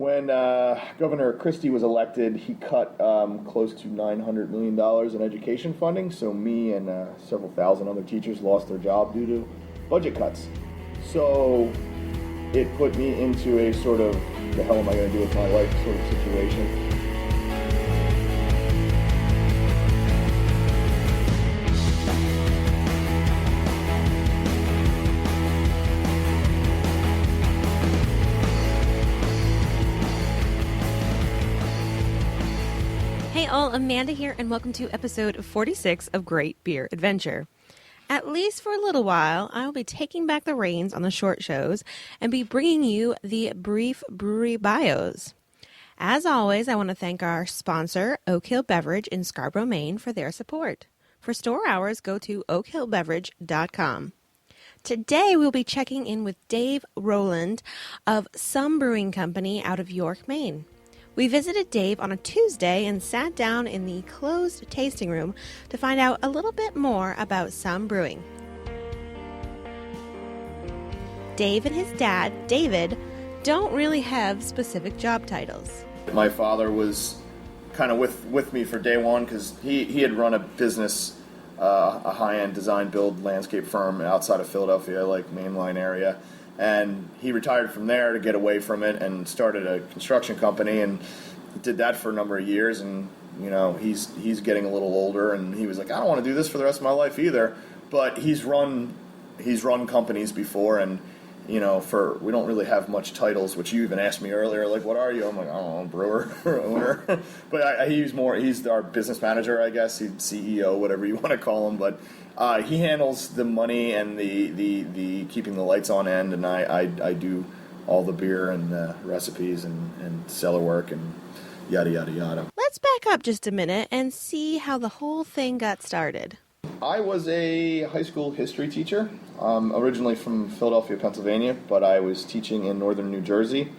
When Governor Christie was elected, he cut close to $900 million in education funding, so me and several thousand other teachers lost their job due to budget cuts. So it put me into a sort of, the hell am I going to do with my life sort of situation. Hey all, Amanda here, and welcome to episode 46 of Great Beer Adventure. At least for a little while, I will be taking back the reins on the short shows and be bringing you the brief brewery bios. As always, I want to thank our sponsor, Oak Hill Beverage in Scarborough, Maine, for their support. For store hours, go to oakhillbeverage.com. Today, we'll be checking in with Dave Rowland of SoMe Brewing Company out of York, Maine. We visited Dave on a Tuesday and sat down in the closed tasting room to find out a little bit more about SoMe Brewing. Dave and his dad, David, don't really have specific job titles. My father was kind of with me for day one because he had run a business, a high-end design build landscape firm outside of Philadelphia, like mainline area. And he retired from there to get away from it and started a construction company and did that for a number of years. And, you know, he's getting a little older and he was like, I don't want to do this for the rest of my life either. But he's run companies before and, you know, we don't really have much titles, which you even asked me earlier, like, what are you? I'm like, I don't know, brewer or owner. But he's our business manager, I guess. He's CEO, whatever you want to call him. But he handles the money and the keeping the lights on end, and I do all the beer and recipes and cellar work and yada, yada, yada. Let's back up just a minute and see how the whole thing got started. I was a high school history teacher, originally from Philadelphia, Pennsylvania, but I was teaching in northern New Jersey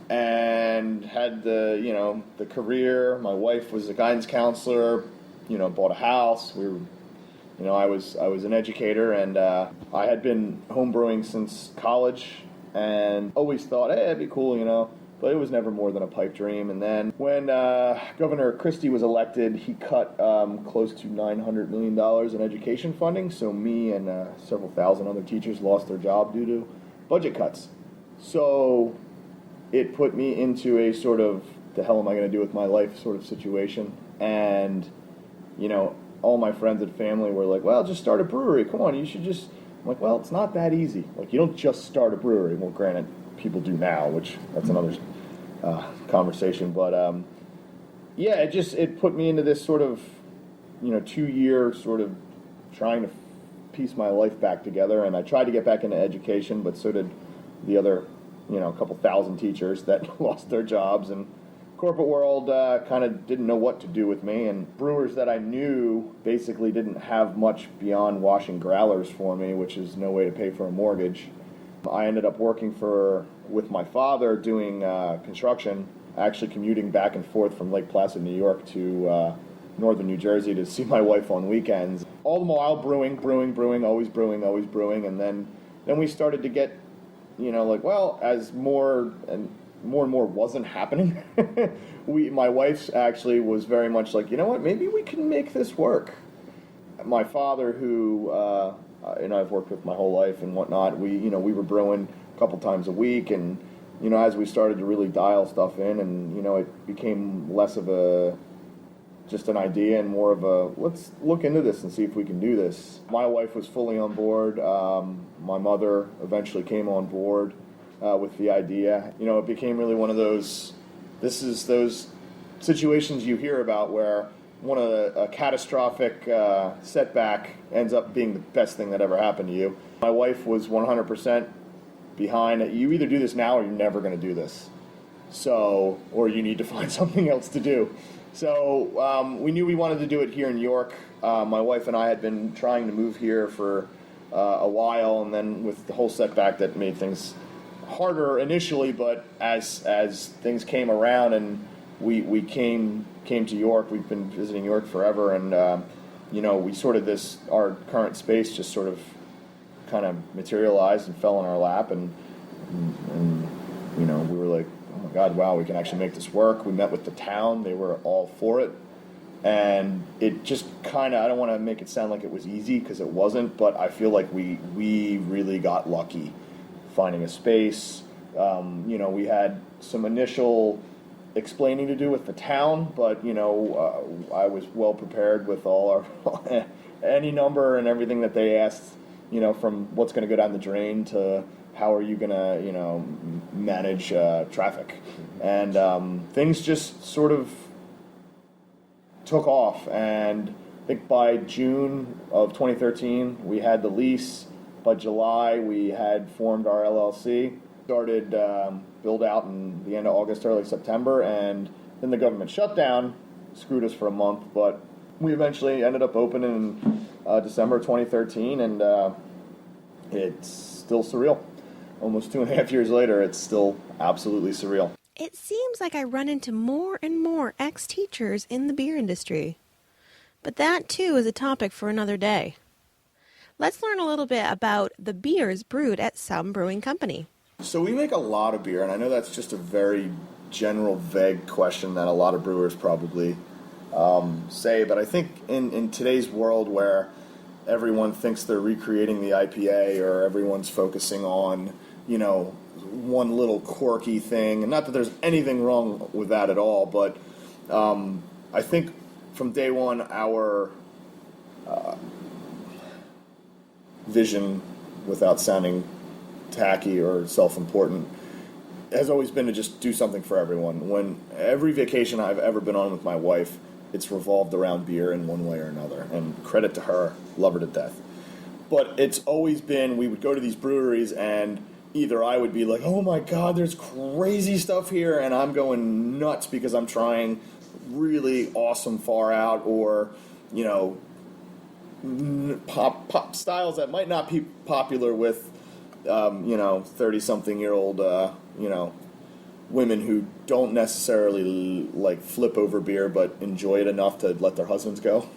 and had the career. My wife was a guidance counselor, bought a house. I was an educator, and I had been homebrewing since college and always thought, hey, it'd be cool, but it was never more than a pipe dream. And then when Governor Christie was elected, he cut close to $900 million in education funding, so me and several thousand other teachers lost their job due to budget cuts. So it put me into a sort of, the hell am I going to do with my life sort of situation. And, all my friends and family were like, well, just start a brewery. Come on, you should just... I'm like, well, it's not that easy. Like, you don't just start a brewery. Well, granted, people do now, which that's another conversation. But, it put me into this sort of, 2-year sort of trying to piece my life back together. And I tried to get back into education, but so did the other, a couple thousand teachers that lost their jobs. And corporate world kind of didn't know what to do with me, and brewers that I knew basically didn't have much beyond washing growlers for me, which is no way to pay for a mortgage. I ended up working with my father doing construction, actually commuting back and forth from Lake Placid, New York to northern New Jersey to see my wife on weekends. All the while brewing, always brewing, and then we started to get, as more and more wasn't happening. My wife actually was very much like, maybe we can make this work. My father, who I've worked with my whole life and whatnot, we were brewing a couple times a week, and as we started to really dial stuff in, and it became less of just an idea and more of a, let's look into this and see if we can do this. My wife was fully on board. My mother eventually came on board with the idea. It became really one of those situations you hear about where a catastrophic setback ends up being the best thing that ever happened to you. My wife was 100% behind it. You either do this now or you're never going to do this. So, or you need to find something else to do. So we knew we wanted to do it here in York. My wife and I had been trying to move here for a while, and then with the whole setback that made things harder initially, but as things came around and we came to York, we've been visiting York forever, and we sort of our current space just sort of kind of materialized and fell in our lap, and we were like, oh my God, wow, we can actually make this work. We met with the town. They were all for it. And it just kind of, I don't want to make it sound like it was easy, because it wasn't, but I feel like we really got lucky finding a space. We had some initial explaining to do with the town, but, I was well prepared with all our, any number and everything that they asked, from what's going to go down the drain to how are you going to, manage traffic. And things just sort of took off, and I think by June of 2013 we had the lease. By July we had formed our LLC, started build out in the end of August, early September, and then the government shutdown screwed us for a month, but we eventually ended up opening in December 2013, and it's still surreal. Almost 2.5 years later, it's still absolutely surreal. It seems like I run into more and more ex-teachers in the beer industry. But that, too, is a topic for another day. Let's learn a little bit about the beers brewed at SoMe Brewing Company. So we make a lot of beer, and I know that's just a very general, vague question that a lot of brewers probably say, but I think in today's world where everyone thinks they're recreating the IPA, or everyone's focusing on, one little quirky thing, and not that there's anything wrong with that at all, but I think from day one our vision, without sounding tacky or self-important, has always been to just do something for everyone. When every vacation I've ever been on with my wife, it's revolved around beer in one way or another, and credit to her, love her to death. But it's always been, we would go to these breweries, and either I would be like, oh my God, there's crazy stuff here, and I'm going nuts because I'm trying really awesome far out, or, pop styles that might not be popular with, 30-something-year-old, women who don't necessarily flip over beer but enjoy it enough to let their husbands go.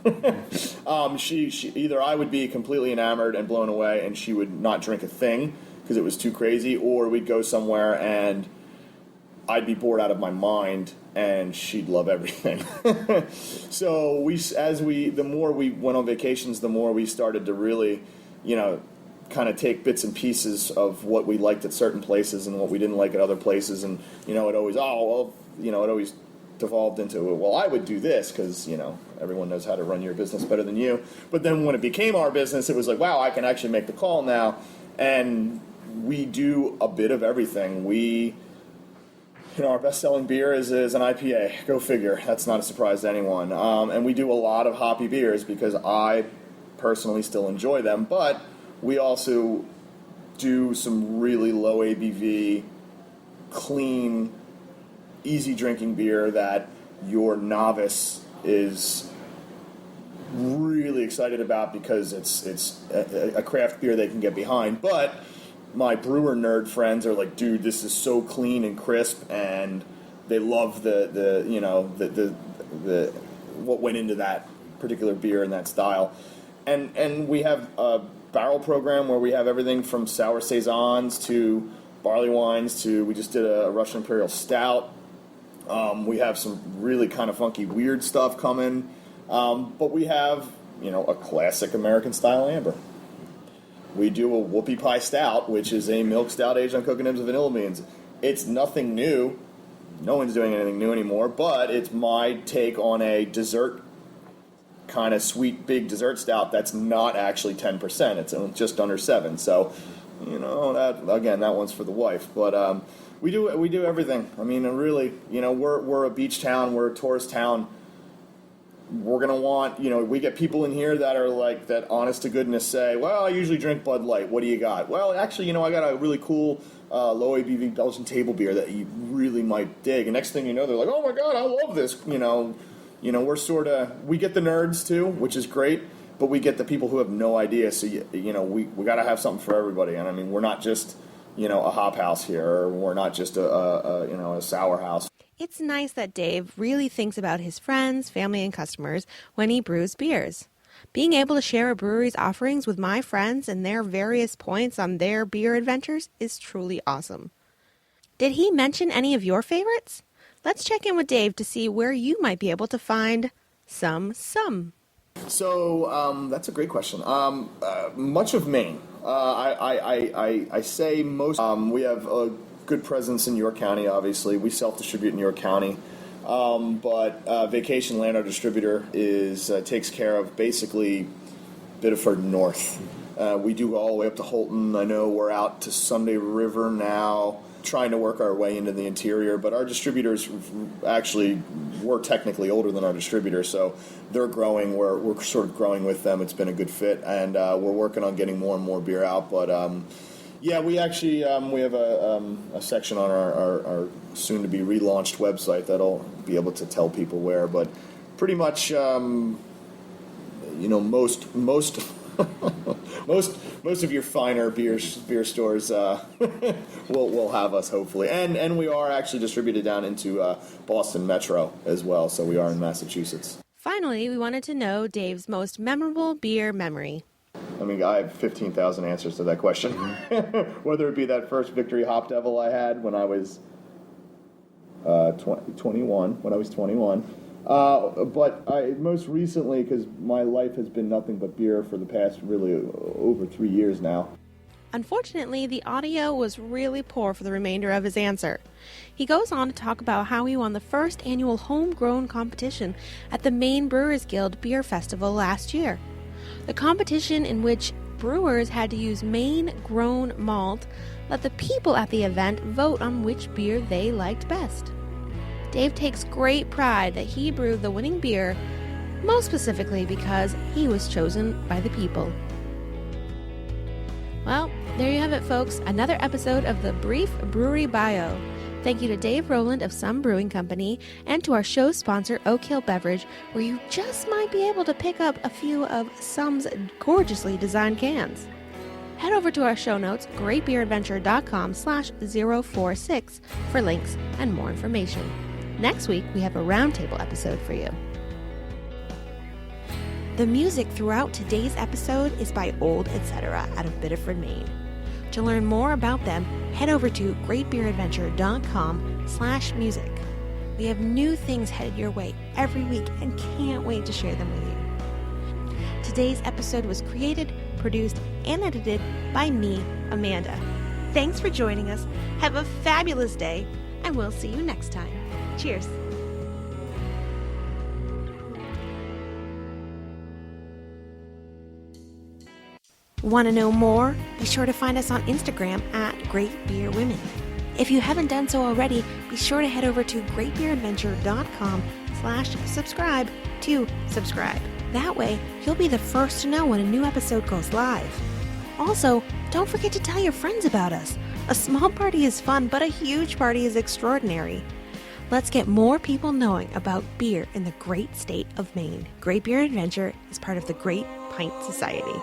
She either I would be completely enamored and blown away, and she would not drink a thing because it was too crazy, or we'd go somewhere and I'd be bored out of my mind and she'd love everything. So the more we went on vacations, the more we started to really, kind of take bits and pieces of what we liked at certain places and what we didn't like at other places, and it always devolved into, well, I would do this because everyone knows how to run your business better than you. But then when it became our business, it was like, wow, I can actually make the call now, and we do a bit of everything. Our best-selling beer is an IPA. Go figure. That's not a surprise to anyone. And we do a lot of hoppy beers because I personally still enjoy them, but we also do some really low ABV, clean, easy drinking beer that your novice is really excited about because it's a craft beer they can get behind. But my brewer nerd friends are like, dude, this is so clean and crisp, and they love the what went into that particular beer and that style. And we have a barrel program where we have everything from sour saisons to barley wines to, we just did a Russian Imperial Stout. We have some really kind of funky, weird stuff coming. But we have, a classic American style amber. We do a whoopie pie stout, which is a milk stout aged on cocoa nibs and vanilla beans. It's nothing new. No one's doing anything new anymore, but it's my take on a dessert kind of sweet, big dessert stout that's not actually 10%. It's just under 7. So, that one's for the wife. But we do everything. I mean, really, we're a beach town. We're a tourist town. We're going to want, we get people in here that are like, that honest to goodness say, well, I usually drink Bud Light. What do you got? Well, actually, I got a really cool low ABV Belgian table beer that you really might dig. And next thing you know, they're like, oh my God, I love this. We're we get the nerds too, which is great, but we get the people who have no idea. So, we got to have something for everybody. And I mean, we're not just, a hop house here, or we're not just a sour house. It's nice that Dave really thinks about his friends, family, and customers when he brews beers. Being able to share a brewery's offerings with my friends and their various points on their beer adventures is truly awesome. Did he mention any of your favorites? Let's check in with Dave to see where you might be able to find some. So that's a great question. Much of Maine. I say most. We have a good presence in York County, obviously. We self-distribute in York County. But Vacation Land, our distributor, takes care of basically Biddeford North. We do go all the way up to Holton. I know we're out to Sunday River now, trying to work our way into the interior. But our distributors we're technically older than our distributor, so they're growing. We're sort of growing with them. It's been a good fit, and we're working on getting more and more beer out. But yeah, we actually we have a section on our soon-to-be relaunched website that'll be able to tell people where. But pretty much, most most of your finer beer stores will have us, hopefully, and we are actually distributed down into Boston Metro as well. So we are in Massachusetts. Finally, we wanted to know Dave's most memorable beer memory. I mean, I have 15,000 answers to that question. Whether it be that first Victory Hop Devil I had when I was 21, but most recently, because my life has been nothing but beer for the past really over 3 years now. Unfortunately, the audio was really poor for the remainder of his answer. He goes on to talk about how he won the first annual homegrown competition at the Maine Brewers Guild Beer Festival last year. The competition, in which brewers had to use Maine-grown malt, let the people at the event vote on which beer they liked best. Dave takes great pride that he brewed the winning beer, most specifically because he was chosen by the people. Well, there you have it, folks. Another episode of the Brief Brewery Bio. Thank you to Dave Rowland of SoMe Brewing Company and to our show sponsor, Oak Hill Beverage, where you just might be able to pick up a few of SoMe's gorgeously designed cans. Head over to our show notes, greatbeeradventure.com/046 for links and more information. Next week, we have a roundtable episode for you. The music throughout today's episode is by Old Etc. out of Biddeford, Maine. To learn more about them, head over to greatbeeradventure.com/music. We have new things headed your way every week and can't wait to share them with you. Today's episode was created, produced, and edited by me, Amanda. Thanks for joining us. Have a fabulous day, and we'll see you next time. Cheers. Want to know more? Be sure to find us on Instagram at Great Beer Women. If you haven't done so already, be sure to head over to greatbeeradventure.com/subscribe to subscribe. That way, you'll be the first to know when a new episode goes live. Also, don't forget to tell your friends about us. A small party is fun, but a huge party is extraordinary. Let's get more people knowing about beer in the great state of Maine. Great Beer Adventure is part of the Great Pint Society.